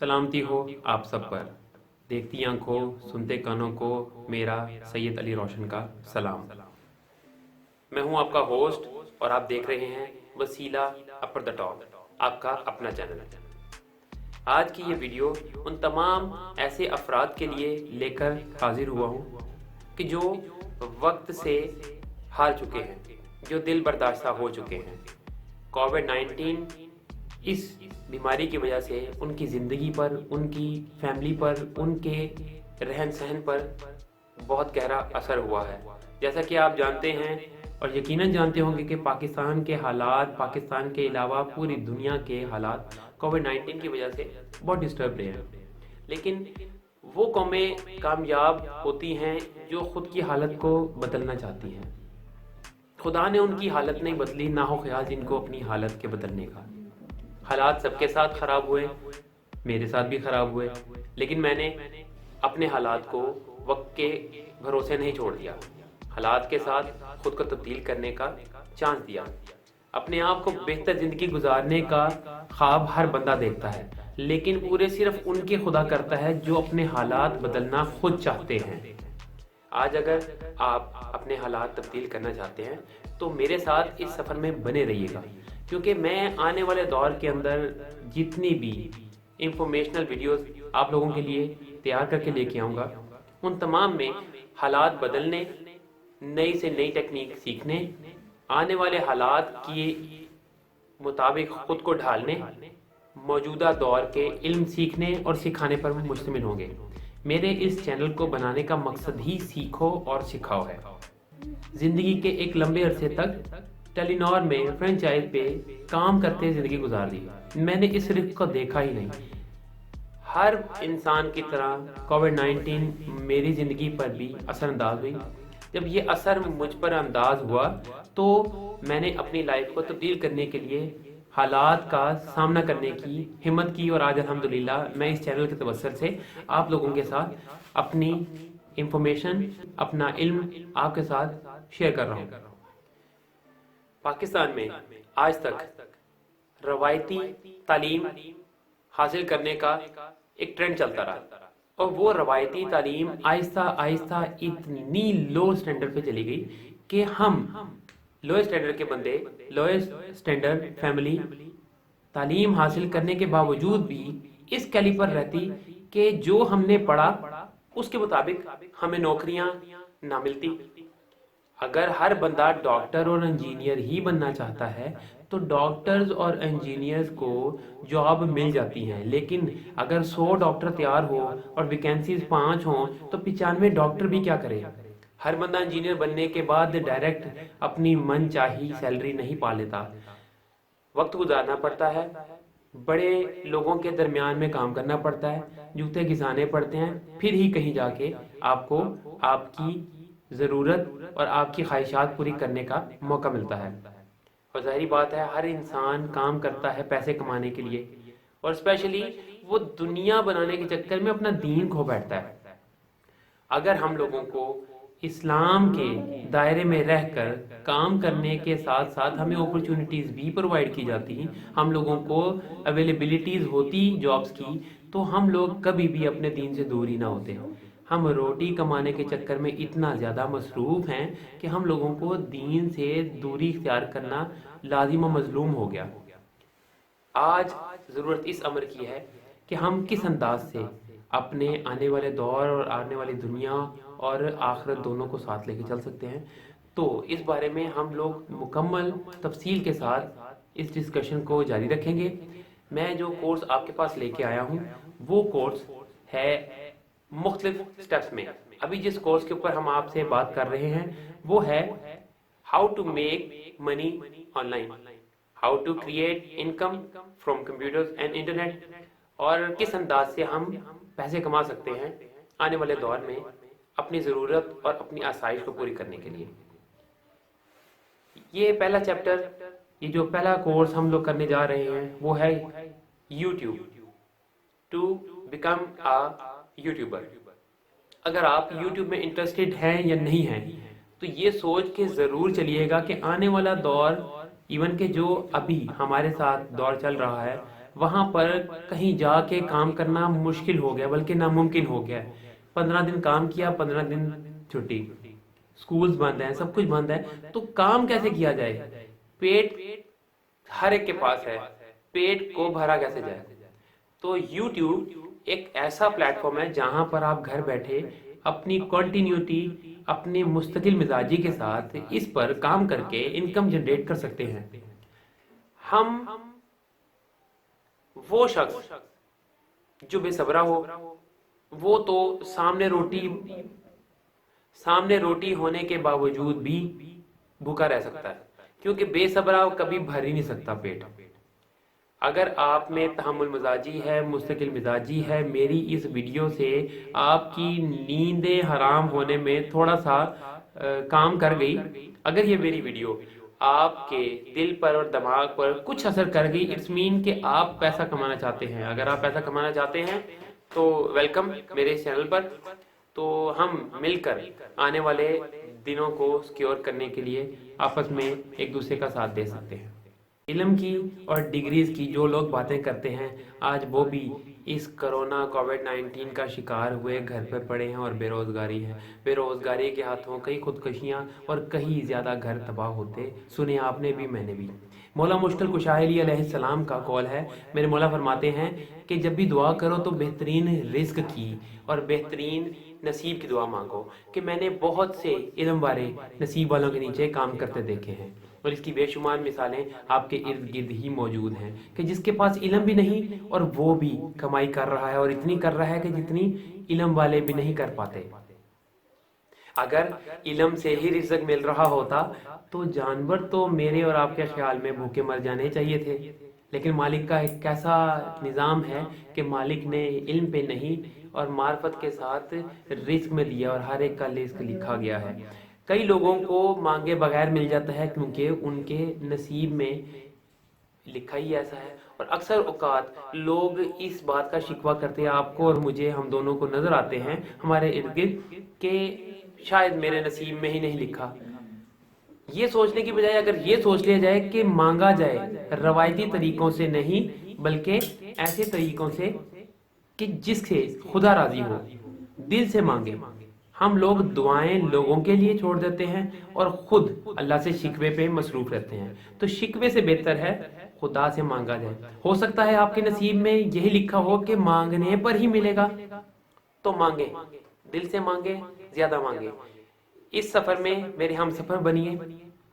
سلامتی ہو آپ سب پر، دیکھتی آنکھوں سنتے کانوں کو میرا سید علی روشن کا سلام۔ میں ہوں آپ کا ہوسٹ اور آپ دیکھ رہے ہیں وسیلہ اپر دا ٹاپ، آپ کا اپنا چینل۔ آج کی یہ ویڈیو ان تمام ایسے افراد کے لیے لے کر حاضر ہوا ہوں کہ جو وقت سے ہار چکے ہیں، جو دل برداشتہ ہو چکے ہیں۔ کووڈ-19 اس بیماری کی وجہ سے ان کی زندگی پر، ان کی فیملی پر، ان کے رہن سہن پر بہت گہرا اثر ہوا ہے۔ جیسا کہ آپ جانتے ہیں اور یقیناً جانتے ہوں گے کہ پاکستان کے حالات، پاکستان کے علاوہ پوری دنیا کے حالات کووڈ-19 کی وجہ سے بہت ڈسٹرب رہے ہیں، لیکن وہ قومیں کامیاب ہوتی ہیں جو خود کی حالت کو بدلنا چاہتی ہیں۔ خدا نے ان کی حالت نہیں بدلی، نہ ہو خیال جن کو اپنی حالت کے بدلنے کا۔ حالات سب کے ساتھ خراب ہوئے، میرے ساتھ بھی خراب ہوئے، لیکن میں نے اپنے حالات کو وقت کے بھروسے نہیں چھوڑ دیا۔ حالات کے ساتھ خود کو تبدیل کرنے کا چانس دیا۔ اپنے آپ کو بہتر زندگی گزارنے کا خواب ہر بندہ دیکھتا ہے، لیکن پورے صرف ان کے خدا کرتا ہے جو اپنے حالات بدلنا خود چاہتے ہیں۔ آج اگر آپ اپنے حالات تبدیل کرنا چاہتے ہیں تو میرے ساتھ اس سفر میں بنے رہیے گا، کیونکہ میں آنے والے دور کے اندر جتنی بھی انفارمیشنل ویڈیوز آپ لوگوں کے لیے تیار کر کے لے کے آؤں گا، ان تمام میں حالات بدلنے، نئی سے نئی ٹیکنیک سیکھنے، آنے والے حالات کے مطابق خود کو ڈھالنے، موجودہ دور کے علم سیکھنے اور سکھانے پر مشتمل ہوں گے۔ میرے اس چینل کو بنانے کا مقصد ہی سیکھو اور سکھاؤ ہے۔ زندگی کے ایک لمبے عرصے تک ٹیلی نار میں فرنچائز پہ کام کرتے زندگی گزار دی۔ میں نے اس رزق کو دیکھا ہی نہیں۔ ہر انسان کی طرح کووڈ-19 میری زندگی پر بھی اثر انداز ہوئی۔ جب یہ اثر مجھ پر انداز ہوا تو میں نے اپنی لائف کو تبدیل کرنے کے لیے حالات کا سامنا کرنے کی ہمت کی، اور آج الحمدللہ میں اس چینل کے توسط سے آپ لوگوں کے ساتھ اپنی انفارمیشن، اپنا علم آپ کے ساتھ شیئر کر رہا ہوں۔ پاکستان میں آج تک روایتی تعلیم حاصل کرنے کا ایک ٹرینڈ چلتا رہا، اور وہ روایتی تعلیم آہستہ آہستہ اتنی لو سٹینڈرڈ پہ چلی گئی کہ ہم لوئر سٹینڈرڈ کے بندے، لوئر سٹینڈرڈ فیملی، تعلیم حاصل کرنے کے باوجود بھی اس کیلیبر رہتی کہ جو ہم نے پڑھا اس کے مطابق ہمیں نوکریاں نہ ملتی۔ اگر ہر بندہ ڈاکٹر اور انجینئر ہی بننا چاہتا ہے تو ڈاکٹرز اور انجینئرز کو جاب مل جاتی ہیں، لیکن اگر 100 ڈاکٹر تیار ہو اور ویکینسیز 5 ہوں تو 95 ڈاکٹر بھی کیا کرے؟ ہر بندہ انجینئر بننے کے بعد ڈائریکٹ اپنی من چاہی سیلری نہیں پا لیتا، وقت گزارنا پڑتا ہے، بڑے لوگوں کے درمیان میں کام کرنا پڑتا ہے، جوتے گھسانے پڑتے ہیں، پھر ہی کہیں جا کے آپ کو آپ کی ضرورت اور آپ کی خواہشات پوری کرنے کا موقع ملتا ہے۔ اور ظاہری بات ہے ہر انسان کام کرتا ہے پیسے کمانے کے لیے، اور اسپیشلی وہ دنیا بنانے کے چکر میں اپنا دین کھو بیٹھتا ہے۔ اگر ہم لوگوں کو اسلام کے دائرے میں رہ کر کام کرنے کے ساتھ ساتھ ہمیں اپرچونٹیز بھی پرووائڈ کی جاتی ہیں، ہم لوگوں کو اویلیبلٹیز ہوتی جابز کی، تو ہم لوگ کبھی بھی اپنے دین سے دور ہی نہ ہوتے۔ ہم روٹی کمانے کے چکر میں اتنا زیادہ مصروف ہیں کہ ہم لوگوں کو دین سے دوری اختیار کرنا لازم و مظلوم ہو گیا۔ آج ضرورت اس امر کی ہے کہ ہم کس انداز سے اپنے آنے والے دور اور آنے والی دنیا اور آخرت دونوں کو ساتھ لے کے چل سکتے ہیں۔ تو اس بارے میں ہم لوگ مکمل تفصیل کے ساتھ اس ڈسکشن کو جاری رکھیں گے۔ میں جو کورس آپ کے پاس لے کے آیا ہوں وہ کورس ہے مختلف سٹیپس میں۔ ابھی جس کورس کے اوپر ہم آپ سے بات کر رہے ہیں وہ ہے ہاؤ ٹو میک منی آن لائن، how to create income from computers and internet, اور کس انداز سے ہم پیسے کما سکتے ہیں آنے والے دور میں اپنی ضرورت اور اپنی آسائش کو پوری کرنے کے لیے۔ یہ پہلا چیپٹر، یہ جو پہلا کورس ہم لوگ کرنے جا رہے ہیں وہ ہے YouTube, to become a YouTuber. اگر آپ یوٹیوب میں انٹرسٹڈ ہیں یا نہیں ہیں تو یہ سوچ کے ضرور چلیے گا کہ آنے والا دور، ایون کہ جو ابھی ہمارے ساتھ دور چل رہا ہے وہاں پر کہیں جا کے کام کرنا مشکل ہو گیا بلکہ ناممکن ہو گیا ہے۔ 15 دن کام کیا، 15 دن چھٹی، سکولز بند ہیں، سب کچھ بند ہے، تو کام کیسے کیا جائے؟ پیٹ ہر ایک کے پاس ہے، پیٹ کو بھرا کیسے جائے؟ تو یوٹیوب ایک ایسا پلیٹ فارم ہے جہاں پر آپ گھر بیٹھے اپنی کنٹینیوٹی، اپنے مستقل مزاجی کے ساتھ اس پر کام کر کے انکم جنریٹ کر سکتے ہیں۔ ہم وہ شخص جو بے صبرا ہو، وہ تو سامنے روٹی ہونے کے باوجود بھی بھوکا رہ سکتا ہے، کیونکہ بے صبرا کبھی بھر ہی نہیں سکتا پیٹ۔ اگر آپ میں تحمل مزاجی ہے، مستقل مزاجی ہے، میری اس ویڈیو سے آپ کی نیندیں حرام ہونے میں تھوڑا سا کام کر گئی، اگر یہ میری ویڈیو آپ کے دل پر اور دماغ پر کچھ اثر کر گئی، اٹس مین کہ آپ پیسہ کمانا چاہتے ہیں۔ اگر آپ پیسہ کمانا چاہتے ہیں تو ویلکم میرے اس چینل پر۔ تو ہم مل کر آنے والے دنوں کو سکیور کرنے کے لیے آپس میں ایک دوسرے کا ساتھ دے سکتے ہیں۔ علم کی اور ڈگریز کی جو لوگ باتیں کرتے ہیں، آج وہ بھی اس کرونا کووڈ-19 کا شکار ہوئے گھر پہ پڑے ہیں اور بے روزگاری ہے۔ بے روزگاری کے ہاتھوں کئی خودکشیاں اور کئی زیادہ گھر تباہ ہوتے سنے آپ نے بھی، میں نے بھی۔ مولا مشکل کشا علی علیہ السلام کا قول ہے، میرے مولا فرماتے ہیں کہ جب بھی دعا کرو تو بہترین رزق کی اور بہترین نصیب کی دعا مانگو، کہ میں نے بہت سے علم والے نصیب والوں کے نیچے کام کرتے دیکھے ہیں، اور اس کی بے شمار مثالیں آپ کے ارد گرد ہی موجود ہیں، کہ جس کے پاس علم بھی نہیں اور وہ بھی کمائی کر رہا ہے، اور اتنی کر رہا ہے کہ جتنی علم والے بھی نہیں کر پاتے۔ اگر علم سے ہی رزق مل رہا ہوتا تو جانور تو میرے اور آپ کے خیال میں بھوکے مر جانے چاہیے تھے، لیکن مالک کا ایک کیسا نظام ہے کہ مالک نے علم پہ نہیں اور معرفت کے ساتھ رزق میں دیا، اور ہر ایک کا رزق لکھا گیا ہے۔ کئی لوگوں کو مانگے بغیر مل جاتا ہے کیونکہ ان کے نصیب میں لکھا ہی ایسا ہے، اور اکثر اوقات لوگ اس بات کا شکوہ کرتے ہیں، آپ کو اور مجھے، ہم دونوں کو نظر آتے ہیں ہمارے ارد گرد، کہ شاید میرے نصیب میں ہی نہیں لکھا۔ یہ سوچنے کی بجائے اگر یہ سوچ لیا جائے کہ مانگا جائے روایتی طریقوں سے نہیں بلکہ ایسے طریقوں سے کہ جس سے خدا راضی ہو، دل سے مانگے۔ ہم لوگ دعائیں لوگوں کے لیے چھوڑ دیتے ہیں اور خود اللہ سے شکوے پہ مصروف رہتے ہیں، تو شکوے سے بہتر ہے خدا سے مانگا جائے۔ ہو سکتا ہے آپ کے نصیب میں یہی لکھا ہو کہ مانگنے پر ہی ملے گا، تو مانگے، دل سے مانگے، زیادہ مانگے۔ اس سفر میں میرے ہم سفر بنیے،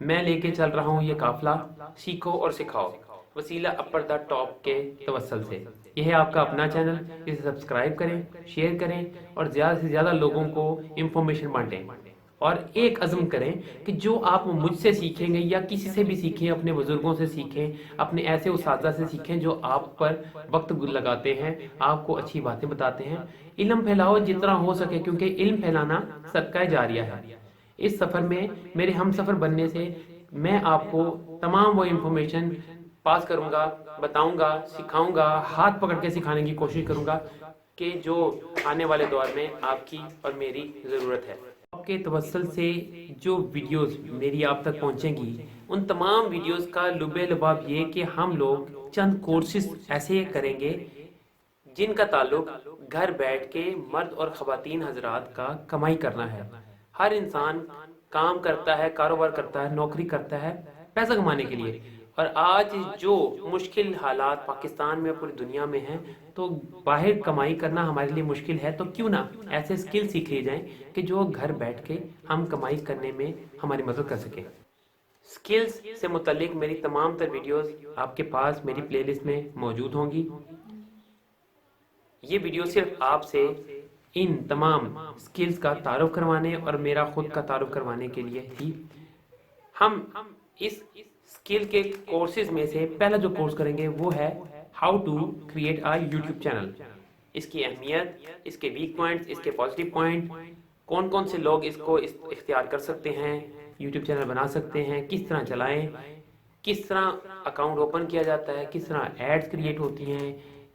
میں لے کے چل رہا ہوں یہ قافلہ، سیکھو اور سکھاؤ، وسیلہ اپر دا ٹاپ کے توسل سے۔ یہ ہے آپ کا اپنا چینل، اسے سبسکرائب کریں، شیئر کریں اور زیادہ سے زیادہ لوگوں کو انفارمیشن بانٹیں، اور ایک عزم کریں کہ جو آپ مجھ سے سیکھیں گے یا کسی سے بھی سیکھیں، اپنے بزرگوں سے سیکھیں، اپنے ایسے اساتذہ سے سیکھیں جو آپ پر وقت لگاتے ہیں، آپ کو اچھی باتیں بتاتے ہیں۔ علم پھیلاؤ جتنا ہو سکے، کیونکہ علم پھیلانا صدقہ جاریہ ہے۔ اس سفر میں میرے ہم سفر بننے سے میں آپ کو تمام وہ انفارمیشن پاس کروں گا، بتاؤں گا، سکھاؤں گا، ہاتھ پکڑ کے سکھانے کی کوشش کروں گا، کہ جو آنے والے دور میں آپ کی اور میری ضرورت ہے۔ آپ کے توسل سے جو ویڈیوز میری آپ تک پہنچیں گی، ان تمام ویڈیوز کا لب لباب یہ کہ ہم لوگ چند کورسز ایسے کریں گے جن کا تعلق گھر بیٹھ کے مرد اور خواتین حضرات کا کمائی کرنا ہے۔ ہر انسان کام کرتا ہے، کاروبار کرتا ہے، نوکری کرتا ہے پیسہ کمانے کے لیے، اور آج جو مشکل حالات پاکستان میں اور پوری دنیا میں ہیں، تو باہر کمائی کرنا ہمارے لیے مشکل ہے، تو کیوں نہ ایسے سکل سیکھ لی جائیں کہ جو گھر بیٹھ کے ہم کمائی کرنے میں ہماری مدد کر سکیں۔ سکلز سے متعلق میری تمام تر ویڈیوز آپ کے پاس میری پلے لسٹ میں موجود ہوں گی۔ یہ ویڈیو صرف آپ سے ان تمام سکلز کا تعارف کروانے اور میرا خود کا تعارف کروانے کے لیے ہی۔ ہم اس سکل کے کورسز میں سے پہلا جو کورس کریں گے وہ ہے how to create a YouTube channel. اس کی اہمیت، اس کے ویک پوائنٹس، اس کے پازیٹیو پوائنٹ، کون کون سے لوگ اس کو اختیار کر سکتے ہیں، یوٹیوب چینل بنا سکتے ہیں، کس طرح چلائیں، کس طرح اکاؤنٹ اوپن کیا جاتا ہے، کس طرح ایڈز کریٹ ہوتی ہیں،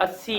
80